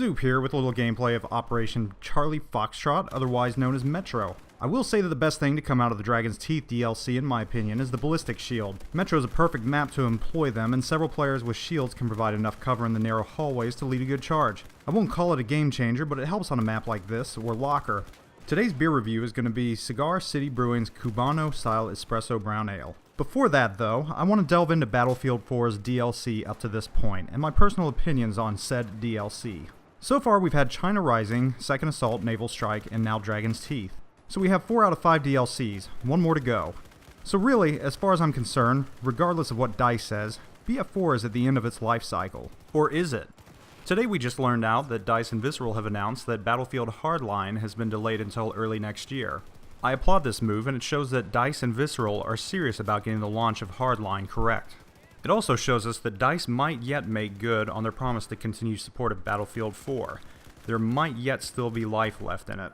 Zoop here with a little gameplay of Operation Charlie Foxtrot, otherwise known as Metro. I will say that the best thing to come out of the Dragon's Teeth DLC, in my opinion, is the Ballistic Shield. Metro is a perfect map to employ them, and several players with shields can provide enough cover in the narrow hallways to lead a good charge. I won't call it a game changer, but it helps on a map like this, or Locker. Today's beer review is going to be Cigar City Brewing's Cubano style Espresso Brown Ale. Before that though, I want to delve into Battlefield 4's DLC up to this point, and my personal opinions on said DLC. So far we've had China Rising, Second Assault, Naval Strike, and now Dragon's Teeth. So we have 4 out of 5 DLCs, one more to go. So really, as far as I'm concerned, regardless of what DICE says, BF4 is at the end of its life cycle. Or is it? Today we just learned out that DICE and Visceral have announced that Battlefield Hardline has been delayed until early next year. I applaud this move, and it shows that DICE and Visceral are serious about getting the launch of Hardline correct. It also shows us that DICE might yet make good on their promise to continue support of Battlefield 4. There might yet still be life left in it.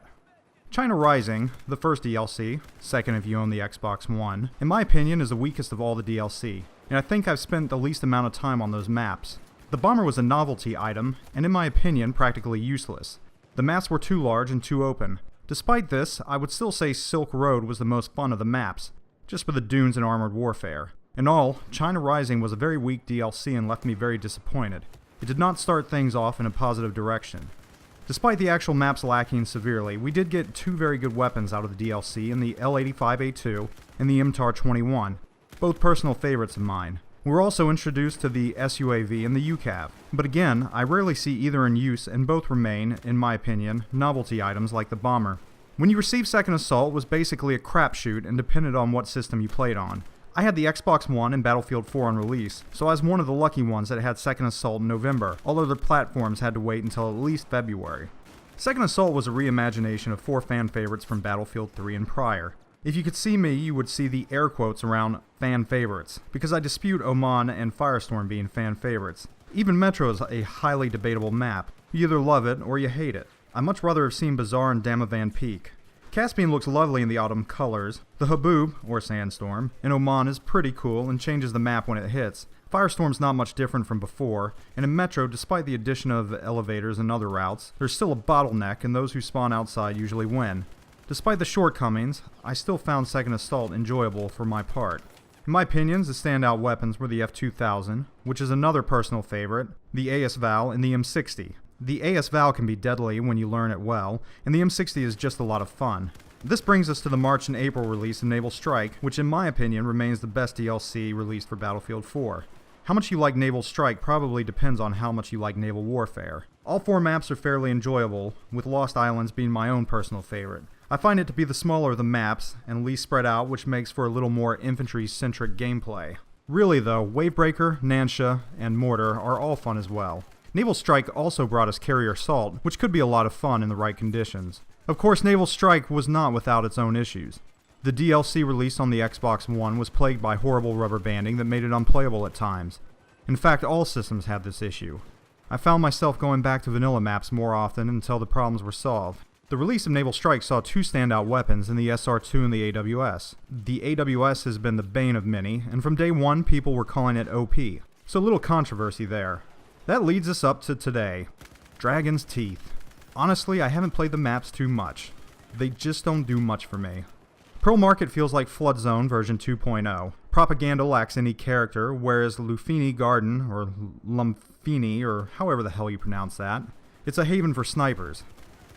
China Rising, the first DLC, second if you own the Xbox One, in my opinion is the weakest of all the DLC, and I think I've spent the least amount of time on those maps. The bomber was a novelty item, and in my opinion practically useless. The maps were too large and too open. Despite this, I would still say Silk Road was the most fun of the maps, just for the dunes and armored warfare. In all, China Rising was a very weak DLC and left me very disappointed. It did not start things off in a positive direction. Despite the actual maps lacking severely, we did get 2 very good weapons out of the DLC in the L85A2 and the MTAR-21, both personal favorites of mine. We were also introduced to the SUAV and the UCAV, but again, I rarely see either in use and both remain, in my opinion, novelty items like the bomber. When you received Second Assault, it was basically a crapshoot and depended on what system you played on. I had the Xbox One and Battlefield 4 on release, so I was one of the lucky ones that had Second Assault in November. All other platforms had to wait until at least February. Second Assault was a reimagination of 4 fan favorites from Battlefield 3 and prior. If you could see me, you would see the air quotes around fan favorites, because I dispute Oman and Firestorm being fan favorites. Even Metro is a highly debatable map. You either love it or you hate it. I'd much rather have seen Bazaar and Damavan Peak. Caspian looks lovely in the autumn colors. The Haboob, or Sandstorm, in Oman is pretty cool and changes the map when it hits. Firestorm's not much different from before, and in Metro, despite the addition of elevators and other routes, there's still a bottleneck and those who spawn outside usually win. Despite the shortcomings, I still found Second Assault enjoyable for my part. In my opinions, the standout weapons were the F2000, which is another personal favorite, the AS-Val, and the M60. The AS-Val can be deadly when you learn it well, and the M60 is just a lot of fun. This brings us to the March and April release of Naval Strike, which in my opinion remains the best DLC released for Battlefield 4. How much you like Naval Strike probably depends on how much you like naval warfare. All 4 maps are fairly enjoyable, with Lost Islands being my own personal favorite. I find it to be the smaller of the maps, and least spread out, which makes for a little more infantry-centric gameplay. Really though, Wavebreaker, Nansha, and Mortar are all fun as well. Naval Strike also brought us Carrier Assault, which could be a lot of fun in the right conditions. Of course, Naval Strike was not without its own issues. The DLC released on the Xbox One was plagued by horrible rubber banding that made it unplayable at times. In fact, all systems had this issue. I found myself going back to vanilla maps more often until the problems were solved. The release of Naval Strike saw 2 standout weapons in the SR2 and the AWS. The AWS has been the bane of many, and from day one people were calling it OP, so little controversy there. That leads us up to today. Dragon's Teeth. Honestly, I haven't played the maps too much. They just don't do much for me. Pearl Market feels like Flood Zone version 2.0. Propaganda lacks any character, whereas Lufini Garden, or Lumfini, or however the hell you pronounce that, it's a haven for snipers.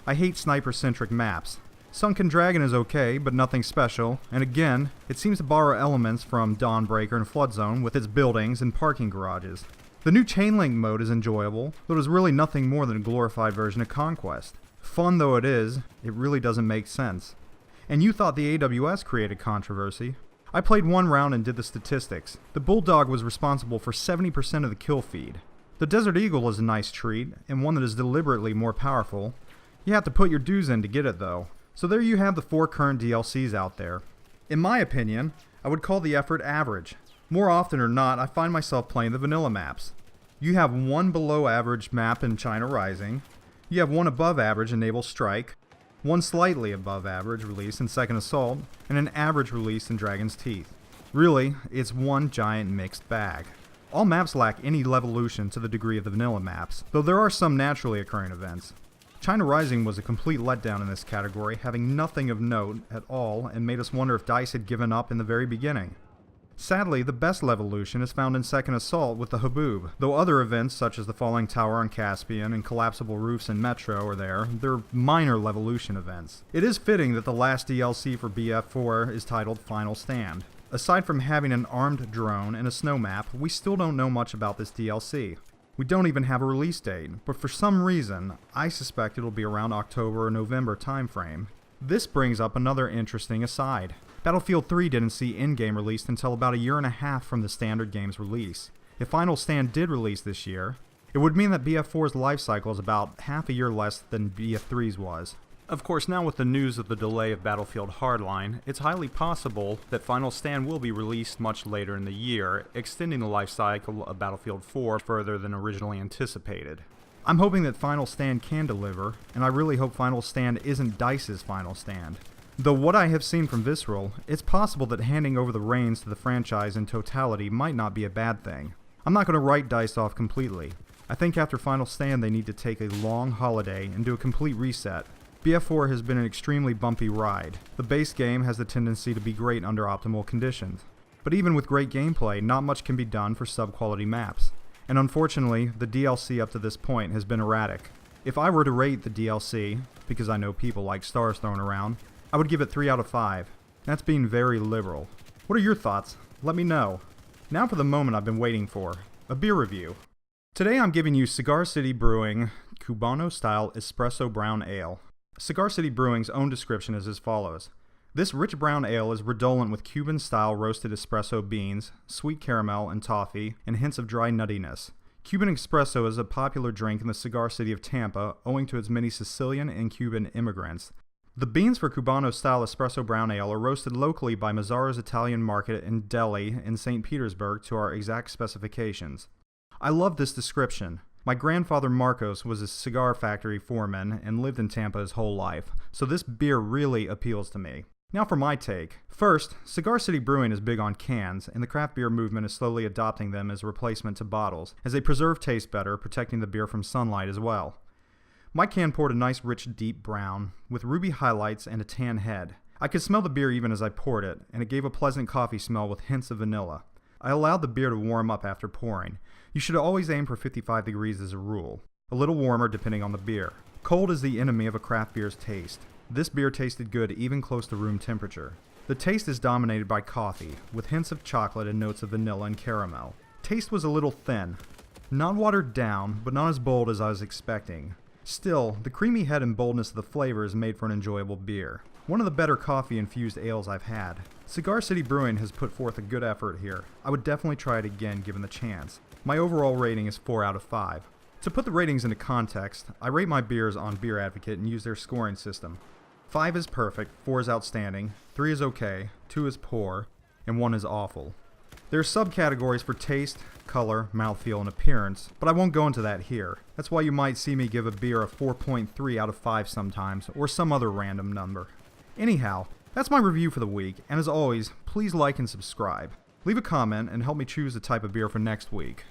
I hate sniper-centric maps. Sunken Dragon is okay, but nothing special, and again, it seems to borrow elements from Dawnbreaker and Flood Zone with its buildings and parking garages. The new Chainlink mode is enjoyable, but it is really nothing more than a glorified version of Conquest. Fun though it is, it really doesn't make sense. And you thought the AWS created controversy. I played 1 round and did the statistics. The Bulldog was responsible for 70% of the kill feed. The Desert Eagle is a nice treat, and one that is deliberately more powerful. You have to put your dues in to get it though. So there you have the 4 current DLCs out there. In my opinion, I would call the effort average. More often or not, I find myself playing the vanilla maps. You have 1 below average map in China Rising, you have 1 above average in Naval Strike, 1 slightly above average release in Second Assault, and an average release in Dragon's Teeth. Really, it's one giant mixed bag. All maps lack any levolution to the degree of the vanilla maps, though there are some naturally occurring events. China Rising was a complete letdown in this category, having nothing of note at all and made us wonder if DICE had given up in the very beginning. Sadly, the best levolution is found in Second Assault with the Haboob, though other events such as the Falling Tower on Caspian and Collapsible Roofs in Metro are there, they're minor levolution events. It is fitting that the last DLC for BF4 is titled Final Stand. Aside from having an armed drone and a snow map, we still don't know much about this DLC. We don't even have a release date, but for some reason, I suspect it'll be around October or November timeframe. This brings up another interesting aside. Battlefield 3 didn't see in-game released until about a year and a half from the standard game's release. If Final Stand did release this year, it would mean that BF4's life cycle is about half a year less than BF3's was. Of course, now with the news of the delay of Battlefield Hardline, it's highly possible that Final Stand will be released much later in the year, extending the life cycle of Battlefield 4 further than originally anticipated. I'm hoping that Final Stand can deliver, and I really hope Final Stand isn't DICE's Final Stand. Though what I have seen from Visceral, it's possible that handing over the reins to the franchise in totality might not be a bad thing. I'm not going to write DICE off completely. I think after Final Stand they need to take a long holiday and do a complete reset. BF4 has been an extremely bumpy ride. The base game has the tendency to be great under optimal conditions. But even with great gameplay, not much can be done for sub-quality maps. And unfortunately, the DLC up to this point has been erratic. If I were to rate the DLC, because I know people like stars thrown around, I would give it 3 out of 5. That's being very liberal. What are your thoughts? Let me know. Now for the moment I've been waiting for, a beer review. Today I'm giving you Cigar City Brewing Cubano Style Espresso Brown Ale. Cigar City Brewing's own description is as follows. This rich brown ale is redolent with Cuban-style roasted espresso beans, sweet caramel and toffee, and hints of dry nuttiness. Cuban espresso is a popular drink in the cigar city of Tampa owing to its many Sicilian and Cuban immigrants. The beans for Cubano-style espresso brown ale are roasted locally by Mazzaro's Italian Market in Delhi in St. Petersburg to our exact specifications. I love this description. My grandfather Marcos was a cigar factory foreman and lived in Tampa his whole life, so this beer really appeals to me. Now for my take. First, Cigar City Brewing is big on cans, and the craft beer movement is slowly adopting them as a replacement to bottles, as they preserve taste better, protecting the beer from sunlight as well. My can poured a nice rich deep brown, with ruby highlights and a tan head. I could smell the beer even as I poured it, and it gave a pleasant coffee smell with hints of vanilla. I allowed the beer to warm up after pouring. You should always aim for 55 degrees as a rule, a little warmer depending on the beer. Cold is the enemy of a craft beer's taste. This beer tasted good even close to room temperature. The taste is dominated by coffee, with hints of chocolate and notes of vanilla and caramel. Taste was a little thin. Not watered down, but not as bold as I was expecting. Still, the creamy head and boldness of the flavor is made for an enjoyable beer. One of the better coffee-infused ales I've had. Cigar City Brewing has put forth a good effort here. I would definitely try it again given the chance. My overall rating is 4 out of 5. To put the ratings into context, I rate my beers on Beer Advocate and use their scoring system. 5 is perfect, 4 is outstanding, 3 is okay, 2 is poor, and 1 is awful. There are subcategories for taste, color, mouthfeel, and appearance, but I won't go into that here. That's why you might see me give a beer a 4.3 out of 5 sometimes, or some other random number. Anyhow, that's my review for the week, and as always, please like and subscribe. Leave a comment and help me choose the type of beer for next week.